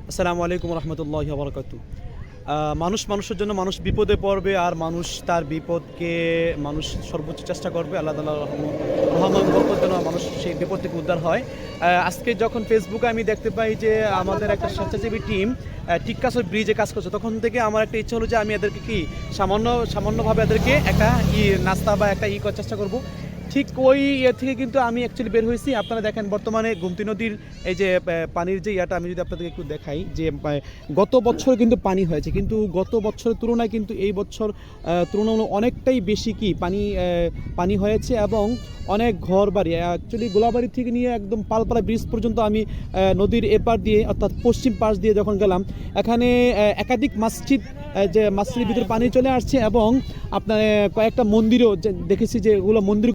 আসসালামু আলাইকুম রহমতুল্লাহি ওয়া বারাকাতুহু। মানুষ মানুষের জন্য, মানুষ বিপদে পড়বে আর মানুষ তার বিপদকে মানুষ সর্বোচ্চ চেষ্টা করবে। আল্লাহ তাআলার রহমত বরকত যেন মানুষ সেই বিপদ থেকে উদ্ধার হয়। আজকে যখন ফেসবুকে আমি দেখতে পাই যে আমাদের একটা স্বেচ্ছাসেবী টিম টিক্কাসর ব্রিজে কাজ করছে, তখন থেকে আমার একটা ইচ্ছা হলো যে আমি এদেরকে সামান্যভাবে এদেরকে একটা নাস্তা বা একটা করার চেষ্টা করব। ঠিক ওই থেকে কিন্তু আমি অ্যাকচুয়ালি বের হয়েছি। আপনারা দেখেন বর্তমানে গোমতী নদীর এই যে পানির যে আমি যদি আপনাদেরকে একটু দেখাই যে গত বছর কিন্তু পানি হয়েছে, কিন্তু গত বছরের তুলনায় কিন্তু এই বছর তুলনামূলক অনেকটাই বেশি পানি হয়েছে এবং অনেক ঘর বাড়ি অ্যাকচুয়ালি গোলাবাড়ি থেকে নিয়ে একদম পালপাড়া ব্রিজ পর্যন্ত আমি নদীর এপার দিয়ে অর্থাৎ পশ্চিম পাশ দিয়ে যখন গেলাম, এখানে একাধিক মসজিদের ভিতরে পানি চলে আসছে এবং আপনার কয়েকটা মন্দিরও দেখেছি যে ওগুলো মন্দির